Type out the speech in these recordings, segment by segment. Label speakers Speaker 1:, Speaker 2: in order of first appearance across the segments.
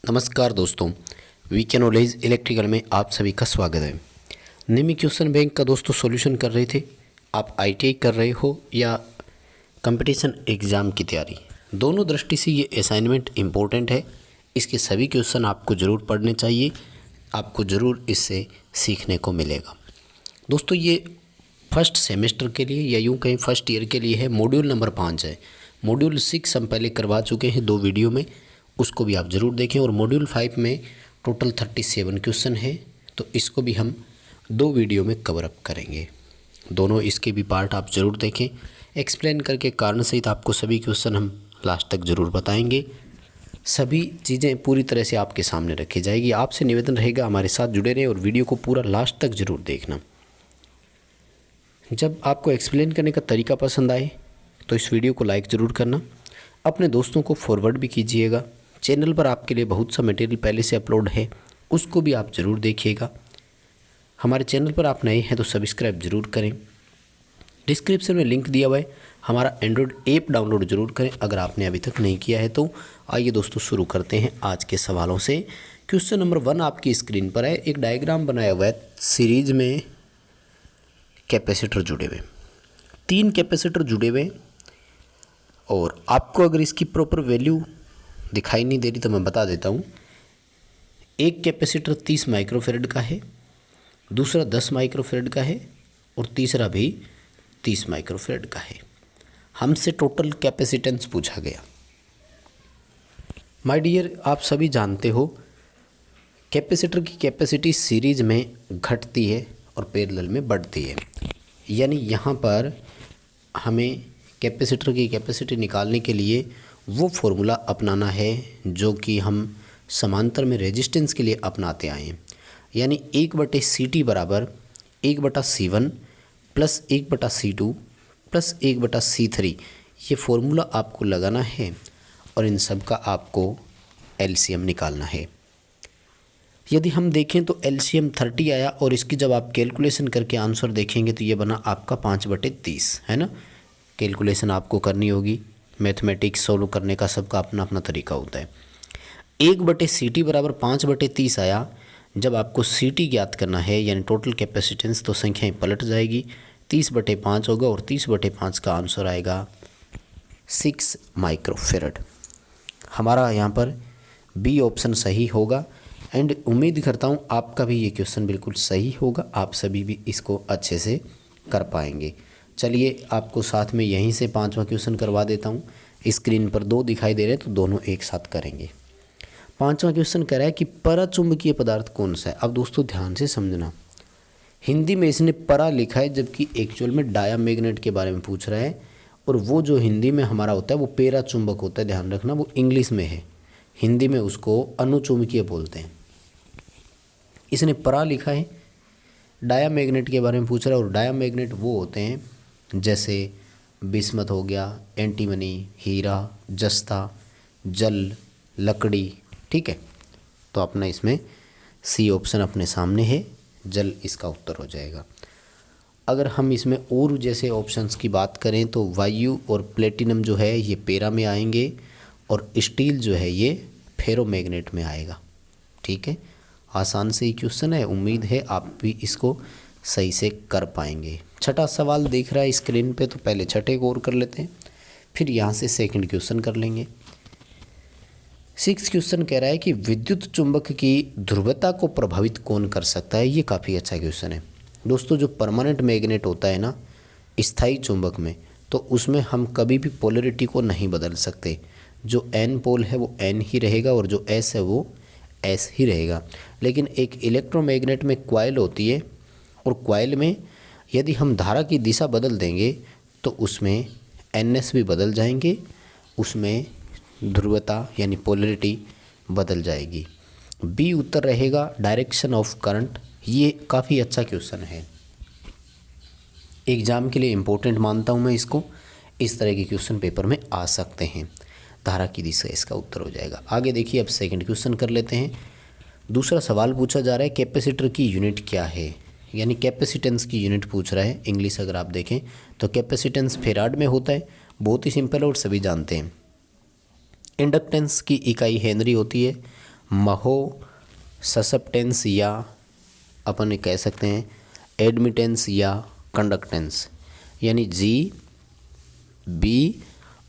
Speaker 1: नमस्कार दोस्तों, VK knowledge electrical में आप सभी का स्वागत है। निम्न क्वेश्चन बैंक का दोस्तों सॉल्यूशन कर रहे थे। आप आईटीआई कर रहे हो या कंपटीशन एग्ज़ाम की तैयारी, दोनों दृष्टि से ये असाइनमेंट इम्पोर्टेंट है। इसके सभी क्वेश्चन आपको ज़रूर पढ़ने चाहिए, आपको ज़रूर इससे सीखने को मिलेगा। दोस्तों ये फर्स्ट सेमेस्टर के लिए या यूँ कहीं फर्स्ट ईयर के लिए है। मॉड्यूल नंबर 5 है। मॉड्यूल 6 हम पहले करवा चुके हैं 2 वीडियो में, उसको भी आप ज़रूर देखें। और मॉड्यूल 5 में टोटल 37 क्वेश्चन है, तो इसको भी हम 2 वीडियो में कवर अप करेंगे। दोनों इसके भी पार्ट आप ज़रूर देखें। एक्सप्लेन करके कारण सहित आपको सभी क्वेश्चन हम लास्ट तक ज़रूर बताएंगे। सभी चीज़ें पूरी तरह से आपके सामने रखी जाएगी। आपसे निवेदन रहेगा हमारे साथ जुड़े रहें और वीडियो को पूरा लास्ट तक ज़रूर देखना। जब आपको एक्सप्लेन करने का तरीका पसंद आए तो इस वीडियो को लाइक ज़रूर करना, अपने दोस्तों को फॉरवर्ड भी कीजिएगा। चैनल पर आपके लिए बहुत सा मटेरियल पहले से अपलोड है, उसको भी आप ज़रूर देखिएगा। हमारे चैनल पर आप नए हैं तो सब्सक्राइब ज़रूर करें। डिस्क्रिप्शन में लिंक दिया हुआ है, हमारा एंड्रॉयड ऐप डाउनलोड ज़रूर करें अगर आपने अभी तक नहीं किया है तो। आइए दोस्तों शुरू करते हैं आज के सवालों से। क्वेश्चन नंबर 1 आपकी स्क्रीन पर है। एक डायग्राम बनाया हुआ है, सीरीज में कैपेसिटर जुड़े हुए, 3 कैपेसिटर जुड़े हुए, और आपको अगर इसकी प्रॉपर वैल्यू दिखाई नहीं दे रही तो मैं बता देता हूँ। एक कैपेसिटर 30 माइक्रोफेरेड का है, दूसरा 10 माइक्रोफेरेड का है और तीसरा भी 30 माइक्रोफेरेड का है। हमसे टोटल कैपेसिटेंस पूछा गया। माय डियर, आप सभी जानते हो कैपेसिटर की कैपेसिटी सीरीज में घटती है और पैरेलल में बढ़ती है। यानी यहाँ पर हमें कैपेसिटर की कैपेसिटी निकालने के लिए वो फॉर्मूला अपनाना है जो कि हम समांतर में रेजिस्टेंस के लिए अपनाते आए हैं। यानी 1/CT बराबर 1/C1 plus 1/C2 plus 1/C3, ये फॉर्मूला आपको लगाना है और इन सब का आपको एलसीएम निकालना है। यदि हम देखें तो एलसीएम 30 आया और इसकी जब आप कैलकुलेशन करके आंसर देखेंगे तो ये बना आपका 5/30, है ना। कैलकुलेशन आपको करनी होगी, मैथमेटिक्स सोल्व करने का सबका अपना अपना तरीका होता है। 1/CT बराबर 5/30 आया। जब आपको CT ज्ञात करना है यानी टोटल कैपेसिटेंस, तो संख्याएं पलट जाएगी, 30/5 होगा और 30/5 का आंसर आएगा 6 माइक्रोफेरेड। हमारा यहाँ पर बी ऑप्शन सही होगा एंड उम्मीद करता हूँ आपका भी ये क्वेश्चन बिल्कुल सही होगा। आप सभी भी इसको अच्छे से कर पाएंगे। चलिए आपको साथ में यहीं से 5वां क्वेश्चन करवा देता हूँ। स्क्रीन पर 2 दिखाई दे रहे हैं तो दोनों एक साथ करेंगे। 5वां क्वेश्चन कह रहा है कि पराचुंबकीय पदार्थ कौन सा है। अब दोस्तों ध्यान से समझना, हिंदी में इसने परा लिखा है जबकि एक्चुअल में डायामैग्नेट के बारे में पूछ रहा है, और वो जो हिंदी में हमारा होता है वो पेरा चुंबक होता है। ध्यान रखना, वो इंग्लिश में है, हिंदी में उसको अनुचुंबकीय बोलते हैं। इसने परा लिखा है, डायामैग्नेट के बारे में पूछ रहा है, और डायामैग्नेट वो होते हैं जैसे बिस्मत हो गया, एंटीमनी, हीरा, जस्ता, जल, लकड़ी, ठीक है। तो अपना इसमें सी ऑप्शन अपने सामने है, जल इसका उत्तर हो जाएगा। अगर हम इसमें और जैसे ऑप्शंस की बात करें तो वायु और प्लेटिनम जो है ये पेरा में आएंगे, और स्टील जो है ये फेरोमैग्नेट में आएगा, ठीक है। आसान से ही क्वेश्चन है, उम्मीद है आप भी इसको सही से कर पाएंगे। छठा सवाल देख रहा है स्क्रीन पे, तो पहले छठे को और कर लेते हैं, फिर यहाँ से सेकंड क्वेश्चन कर लेंगे। 6 क्वेश्चन कह रहा है कि विद्युत चुंबक की ध्रुवता को प्रभावित कौन कर सकता है। ये काफ़ी अच्छा क्वेश्चन है दोस्तों। जो परमानेंट मैग्नेट होता है ना, स्थायी चुंबक में, तो उसमें हम कभी भी पोलरिटी को नहीं बदल सकते। जो एन पोल है वो एन ही रहेगा और जो एस है वो एस ही रहेगा। लेकिन एक इलेक्ट्रोमैग्नेट में कॉइल होती है, और कॉइल में यदि हम धारा की दिशा बदल देंगे तो उसमें एनएस भी बदल जाएंगे, उसमें ध्रुवता यानी पोलरिटी बदल जाएगी। बी उत्तर रहेगा, डायरेक्शन ऑफ करंट। ये काफ़ी अच्छा क्वेश्चन है, एग्ज़ाम के लिए इम्पोर्टेंट मानता हूँ मैं इसको। इस तरह के क्वेश्चन पेपर में आ सकते हैं। धारा की दिशा इसका उत्तर हो जाएगा। आगे देखिए, अब सेकंड क्वेश्चन कर लेते हैं। दूसरा सवाल पूछा जा रहा है कैपेसिटर की यूनिट क्या है, यानी कैपेसिटेंस की यूनिट पूछ रहा है। इंग्लिश अगर आप देखें तो कैपेसिटेंस फेराड में होता है, बहुत ही सिंपल और सभी जानते हैं। इंडक्टेंस की इकाई हेनरी होती है, महो ससेप्टेंस या अपन कह सकते हैं एडमिटेंस या कंडक्टेंस, यानी जी, बी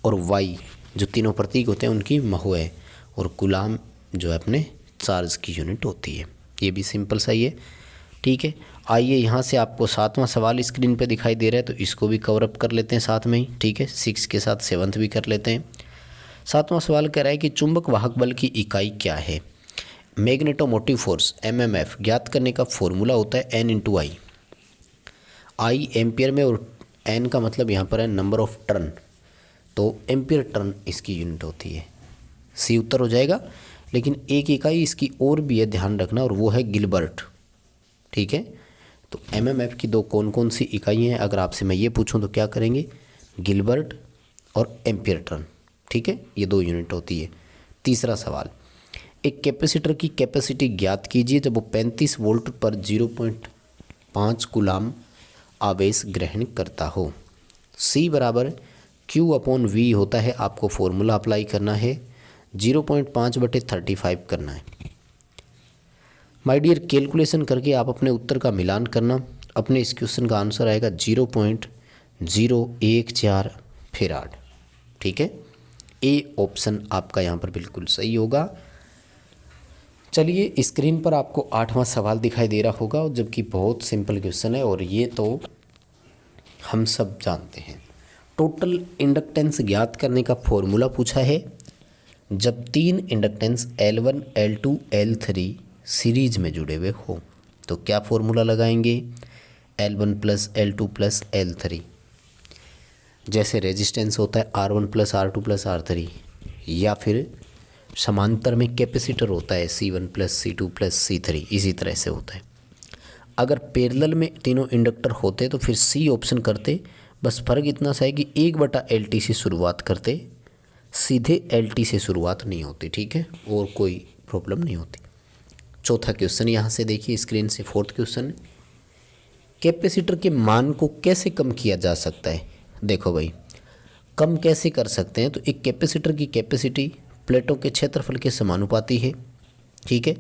Speaker 1: और वाई जो तीनों प्रतीक होते हैं उनकी महो है, और कूलाम जो है अपने चार्ज की यूनिट होती है। ये भी सिंपल सा ही है, ठीक है। आइए यहाँ से आपको 7वां सवाल स्क्रीन पे दिखाई दे रहा है, तो इसको भी कवर अप कर लेते हैं साथ में ही, ठीक है। 6 के साथ 7th भी कर लेते हैं। 7वां सवाल कह रहा है कि चुंबक वाहक बल की इकाई क्या है। मैग्नेटोमोटिव फोर्स MMF ज्ञात करने का फॉर्मूला होता है N×I। I एम्पियर में और N का मतलब यहाँ पर है नंबर ऑफ टर्न, तो एम्पियर टर्न इसकी यूनिट होती है। सी उत्तर हो जाएगा। लेकिन एक इकाई इसकी और भी है, ध्यान रखना, और वो है गिलबर्ट, ठीक है। तो MMF की दो कौन कौन सी इकाइयाँ हैं, अगर आपसे मैं ये पूछूं तो क्या करेंगे, गिलबर्ट और एम्पियर टर्न, ठीक है, ये 2 यूनिट होती है। तीसरा सवाल, एक कैपेसिटर की कैपेसिटी ज्ञात कीजिए जब वो 35 वोल्ट पर 0.5 कूलाम आवेश ग्रहण करता हो। C बराबर Q/V होता है, आपको फॉर्मूला अप्लाई करना है, 0.5/35 करना है। माय डियर, कैलकुलेशन करके आप अपने उत्तर का मिलान करना। अपने इस क्वेश्चन का आंसर आएगा 0.014 फैराड, ठीक है। ए ऑप्शन आपका यहाँ पर बिल्कुल सही होगा। चलिए, स्क्रीन पर आपको 8वां सवाल दिखाई दे रहा होगा, जबकि बहुत सिंपल क्वेश्चन है और ये तो हम सब जानते हैं। टोटल इंडक्टेंस ज्ञात करने का फॉर्मूला पूछा है जब 3 inductance L1, L2, L3 series में जुड़े हुए हो, तो क्या फॉर्मूला लगाएंगे, L1 + L2 + L3। जैसे रेजिस्टेंस होता है R1 + R2 + R3, या फिर समांतर में कैपेसिटर होता है C1 + C2 + C3, इसी तरह से होता है। अगर पैरेलल में तीनों इंडक्टर होते तो फिर C ऑप्शन करते, बस फ़र्क इतना सा है कि 1/LT से शुरुआत करते, सीधे LT से शुरुआत नहीं होती, ठीक है, और कोई प्रॉब्लम नहीं होती। चौथा क्वेश्चन यहाँ से देखिए स्क्रीन से, 4th क्वेश्चन, कैपेसिटर के मान को कैसे कम किया जा सकता है। देखो भाई, कम कैसे कर सकते हैं, तो एक कैपेसिटर की कैपेसिटी प्लेटों के क्षेत्रफल के समानुपाती है, ठीक है,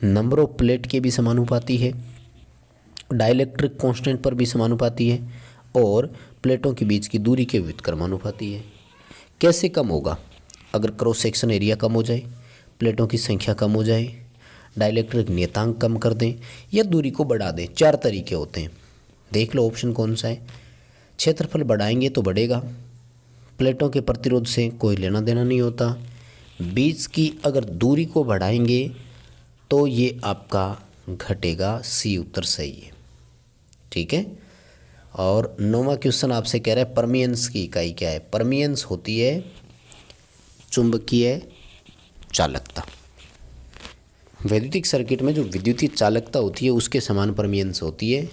Speaker 1: नंबर ऑफ प्लेट के भी समानुपाती है, डाइलेक्ट्रिक कांस्टेंट पर भी समानुपाती है, और प्लेटों के बीच की दूरी के व्युत्क्रमानुपाती है। कैसे कम होगा, अगर क्रॉस सेक्शन एरिया कम हो जाए, प्लेटों की संख्या कम हो जाए, डाइलेक्ट्रिक नियतांक कम कर दें, या दूरी को बढ़ा दें। 4 तरीके होते हैं, देख लो ऑप्शन कौन सा है। क्षेत्रफल बढ़ाएंगे तो बढ़ेगा, प्लेटों के प्रतिरोध से कोई लेना देना नहीं होता। बीच की अगर दूरी को बढ़ाएंगे तो ये आपका घटेगा, सी उत्तर सही है, ठीक है। और 9वां क्वेश्चन आपसे कह रहा है परमियंस की इकाई क्या है। परमियंस होती है चुंबकीय चालकता। वैद्युतिक सर्किट में जो विद्युतीय चालकता होती है उसके समान परमियंस होती है,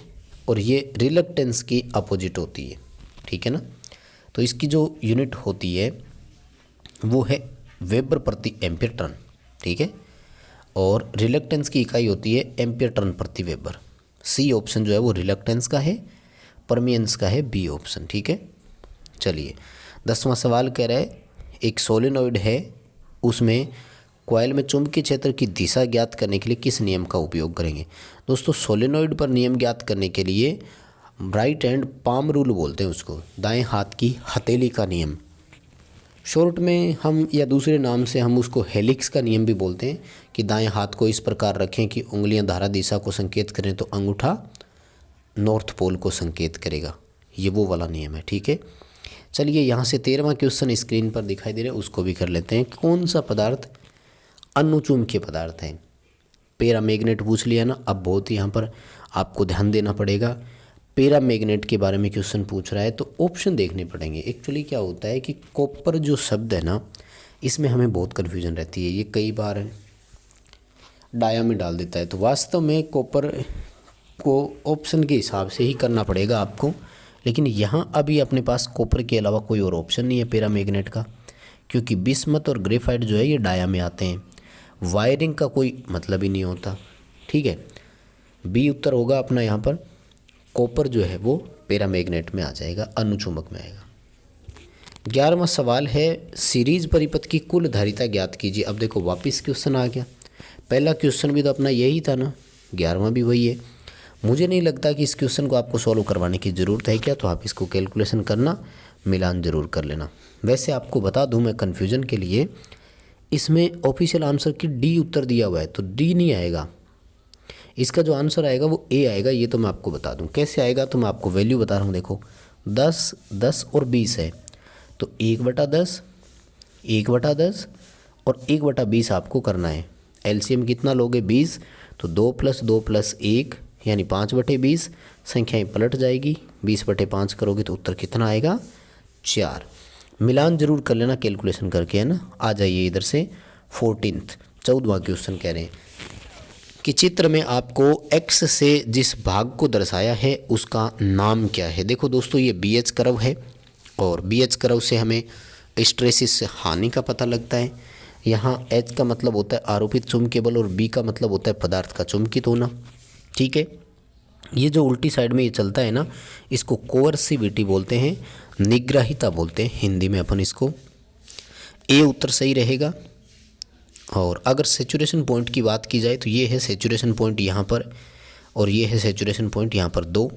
Speaker 1: और ये रिलक्टेंस की अपोजिट होती है, ठीक है ना। तो इसकी जो यूनिट होती है वो है वेबर प्रति एम्पियर टर्न, ठीक है, और रिलक्टेंस की इकाई होती है एम्पियर टर्न प्रति वेबर। सी ऑप्शन जो है वो रिलक्टेंस का है, परमियंस का है बी ऑप्शन, ठीक है। चलिए, 10वां सवाल कह रहा है एक सोलेनॉइड है, उसमें कॉइल में चुंबकीय क्षेत्र की दिशा ज्ञात करने के लिए किस नियम का उपयोग करेंगे। दोस्तों, सोलेनॉइड पर नियम ज्ञात करने के लिए राइट हैंड पाम रूल बोलते हैं उसको, दाएं हाथ की हथेली का नियम। शॉर्ट में हम या दूसरे नाम से हम उसको हेलिक्स का नियम भी बोलते हैं, कि दाएं हाथ को इस प्रकार रखें कि उंगलियां धारा दिशा को संकेत करें तो अंगूठा नॉर्थ पोल को संकेत करेगा। ये वो वाला नियम है, ठीक है। चलिए, यहाँ से 13वां क्वेश्चन स्क्रीन पर दिखाई दे रहा है, उसको भी कर लेते हैं। कौन सा पदार्थ अनुचुंबकीय पदार्थ है। पैरामैग्नेट पूछ लिया ना, अब बहुत ही यहाँ पर आपको ध्यान देना पड़ेगा। पैरामैग्नेट के बारे में क्वेश्चन पूछ रहा है तो ऑप्शन देखने पड़ेंगे। एक्चुअली क्या होता है कि कॉपर जो शब्द है ना, इसमें हमें बहुत कन्फ्यूजन रहती है, ये कई बार डाया में डाल देता है, तो वास्तव में कॉपर को ऑप्शन के हिसाब से ही करना पड़ेगा आपको। लेकिन यहाँ अभी अपने पास कॉपर के अलावा कोई और ऑप्शन नहीं है पैरामैग्नेट का, क्योंकि बिस्मथ और ग्रेफाइट जो है ये डाया में आते हैं, वायरिंग का कोई मतलब ही नहीं होता, ठीक है। बी उत्तर होगा अपना यहाँ पर, कॉपर जो है वो पैरामैग्नेट में आ जाएगा, अनुचुंबक में आएगा। 11वां सवाल है सीरीज परिपथ की कुल धारिता ज्ञात कीजिए। अब देखो वापस क्वेश्चन आ गया, पहला क्वेश्चन भी तो अपना यही था ना, 11वां भी वही है। मुझे नहीं लगता कि इस क्वेश्चन को आपको सॉल्व करवाने की ज़रूरत है क्या, तो आप इसको कैलकुलेशन करना, मिलान ज़रूर कर लेना। वैसे आपको बता दूं मैं कन्फ्यूजन के लिए, इसमें ऑफिशियल आंसर की डी उत्तर दिया हुआ है, तो डी नहीं आएगा, इसका जो आंसर आएगा वो ए आएगा। ये तो मैं आपको बता दूं कैसे आएगा, तो मैं आपको वैल्यू बता रहा हूँ। देखो 10, 10 और 20 है, तो 1/10, 1/10 और 1/20 आपको करना है। एलसीएम कितना लोगे 20, तो 2 + 2 + 1 यानी 5/20। संख्याएं पलट जाएगी, 20/5 करोगे तो उत्तर कितना आएगा 4। मिलान जरूर कर लेना कैलकुलेशन करके, है ना। आ जाइए इधर से 14वां क्वेश्चन कह रहे हैं कि चित्र में आपको x से जिस भाग को दर्शाया है उसका नाम क्या है। देखो दोस्तों, ये BH कर्व है और BH कर्व से हमें स्ट्रेसिस हानि का पता लगता है। यहाँ H का मतलब होता है आरोपित चुंबकीय बल और B का मतलब होता है पदार्थ का चुंबकित होना। ठीक है, ये जो उल्टी साइड में ये चलता है ना, इसको कोअर्सिविटी बोलते हैं, निग्रहिता बोलते हैं हिंदी में अपन इसको। ए उत्तर सही रहेगा। और अगर सेचुरेशन पॉइंट की बात की जाए तो ये है सेचुरेशन पॉइंट यहाँ पर, और ये है सेचुरेशन पॉइंट यहाँ पर 2,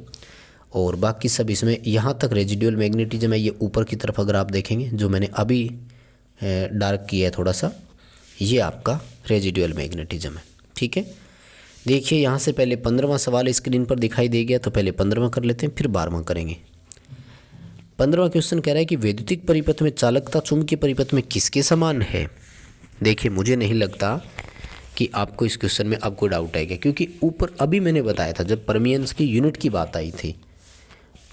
Speaker 1: और बाकी सब इसमें यहाँ तक रेजिडुअल मैग्नेटिज्म है। ये ऊपर की तरफ अगर आप देखेंगे, जो मैंने अभी डार्क किया है थोड़ा सा, ये आपका रेजिडुअल मैग्नेटिज्म है। ठीक है, देखिए यहाँ से पहले 15वां सवाल स्क्रीन पर दिखाई दे गया, तो पहले 15वां कर लेते हैं, फिर 12वां करेंगे। 15वां क्वेश्चन कह रहा है कि वैद्युतिक परिपथ में चालकता चुंबकीय परिपथ में किसके समान है। देखिए, मुझे नहीं लगता कि आपको इस क्वेश्चन में आपको डाउट आएगा, क्योंकि ऊपर अभी मैंने बताया था जब परमियंस की यूनिट की बात आई थी,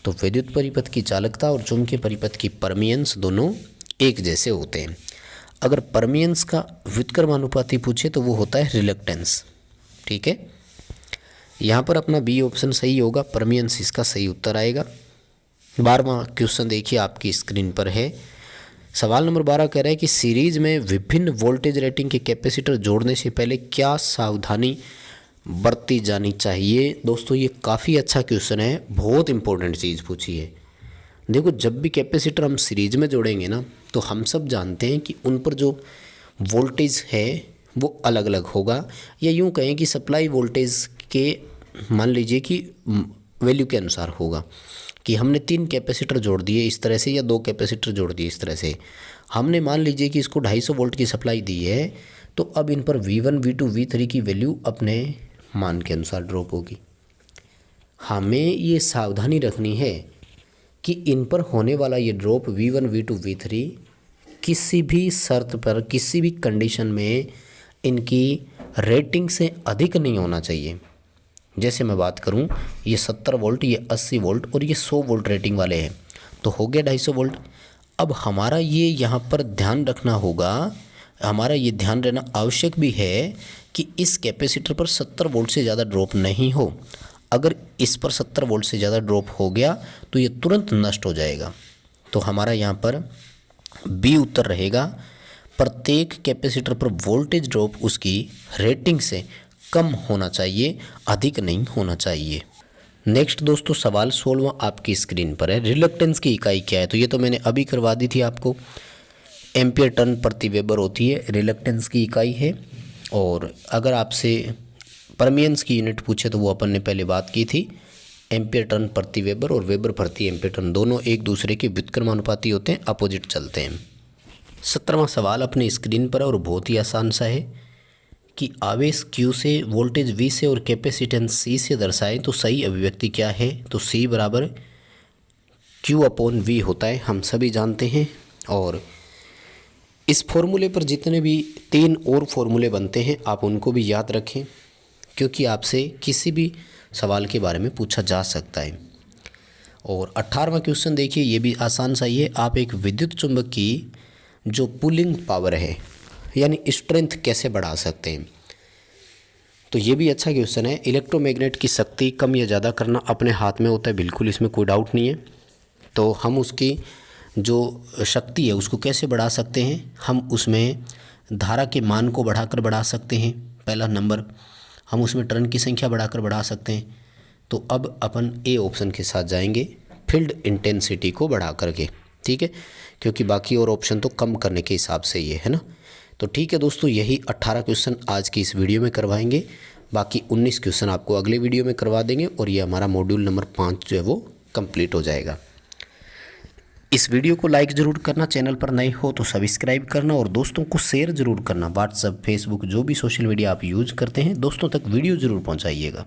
Speaker 1: तो वैद्युत परिपथ की चालकता और चुंबकीय परिपथ की परमियंस दोनों एक जैसे होते हैं। अगर परमियंस का व्युत्क्रमानुपाती पूछे तो वो होता है रिलक्टेंस। ठीक है, यहाँ पर अपना बी ऑप्शन सही होगा, परमियंस इसका सही उत्तर आएगा। 12वां क्वेश्चन देखिए आपकी स्क्रीन पर है। सवाल नंबर 12 कह रहा है कि सीरीज में विभिन्न वोल्टेज रेटिंग के कैपेसिटर जोड़ने से पहले क्या सावधानी बरती जानी चाहिए। दोस्तों, ये काफ़ी अच्छा क्वेश्चन है, बहुत इंपॉर्टेंट चीज़ पूछी है। देखो, जब भी कैपेसिटर हम सीरीज में जोड़ेंगे ना, तो हम सब जानते हैं कि उन पर जो वोल्टेज है वो अलग अलग होगा, या यूँ कहें कि सप्लाई वोल्टेज के मान लीजिए कि वैल्यू के अनुसार होगा। कि हमने 3 कैपेसिटर जोड़ दिए इस तरह से, या 2 कैपेसिटर जोड़ दिए इस तरह से, हमने मान लीजिए कि इसको 250 वोल्ट की सप्लाई दी है, तो अब इन पर V1, V2, V3 की वैल्यू अपने मान के अनुसार ड्रॉप होगी। हमें ये सावधानी रखनी है कि इन पर होने वाला ये ड्रॉप V1, V2, V3 किसी भी शर्त पर, किसी भी कंडीशन में इनकी रेटिंग से अधिक नहीं होना चाहिए। जैसे मैं बात करूं, ये 70 वोल्ट, ये 80 वोल्ट और ये 100 वोल्ट रेटिंग वाले हैं, तो हो गया 250 वोल्ट। अब हमारा ये यहाँ पर ध्यान रखना होगा, हमारा ये ध्यान रहना आवश्यक भी है कि इस कैपेसिटर पर 70 वोल्ट से ज़्यादा ड्रॉप नहीं हो। अगर इस पर 70 वोल्ट से ज़्यादा ड्रॉप हो गया तो ये तुरंत नष्ट हो जाएगा। तो हमारा यहाँ पर बी उत्तर रहेगा, प्रत्येक कैपेसिटर पर वोल्टेज ड्रॉप उसकी रेटिंग से कम होना चाहिए, अधिक नहीं होना चाहिए। नेक्स्ट दोस्तों, सवाल 16वां आपकी स्क्रीन पर है। रिलक्टेंस की इकाई क्या है, तो ये तो मैंने अभी करवा दी थी आपको, एम्पियर टर्न प्रति वेबर होती है, रिलक्टेंस की इकाई है। और अगर आपसे परमियंस की यूनिट पूछे तो वो अपन ने पहले बात की थी, एम्पियर टर्न प्रति वेबर और वेबर प्रति एम्पियर टर्न दोनों एक दूसरे के व्युत्क्रमानुपाती होते हैं, अपोजिट चलते हैं। 17वां सवाल अपनी स्क्रीन पर है और बहुत ही आसान सा है कि आवेश Q से वोल्टेज V से और कैपेसिटेंस C से दर्शाएं तो सही अभिव्यक्ति क्या है। तो C बराबर Q/V होता है, हम सभी जानते हैं। और इस फॉर्मूले पर जितने भी 3 और फॉर्मूले बनते हैं आप उनको भी याद रखें, क्योंकि आपसे किसी भी सवाल के बारे में पूछा जा सकता है। और 18वां क्वेश्चन देखिए, ये भी आसान सा ही है। आप एक विद्युत चुंबक की जो पुलिंग पावर है यानी स्ट्रेंथ कैसे बढ़ा सकते हैं। तो ये भी अच्छा क्वेश्चन है। इलेक्ट्रोमैग्नेट की शक्ति कम या ज़्यादा करना अपने हाथ में होता है, बिल्कुल इसमें कोई डाउट नहीं है। तो हम उसकी जो शक्ति है उसको कैसे बढ़ा सकते हैं, हम उसमें धारा के मान को बढ़ाकर बढ़ा सकते हैं, पहला नंबर। हम उसमें टर्न की संख्या बढ़ाकर बढ़ा सकते हैं। तो अब अपन ए ऑप्शन के साथ जाएंगे, फील्ड इंटेंसिटी को बढ़ा करके, ठीक है, क्योंकि बाकी और ऑप्शन तो कम करने के हिसाब से ये है ना। तो ठीक है दोस्तों, यही 18 क्वेश्चन आज की इस वीडियो में करवाएंगे। बाकी 19 क्वेश्चन आपको अगले वीडियो में करवा देंगे और ये हमारा मॉड्यूल नंबर 5 जो है वो कंप्लीट हो जाएगा। इस वीडियो को लाइक ज़रूर करना, चैनल पर नए हो तो सब्सक्राइब करना और दोस्तों को शेयर ज़रूर करना। व्हाट्सएप, फेसबुक, जो भी सोशल मीडिया आप यूज़ करते हैं, दोस्तों तक वीडियो ज़रूर पहुंचाइएगा।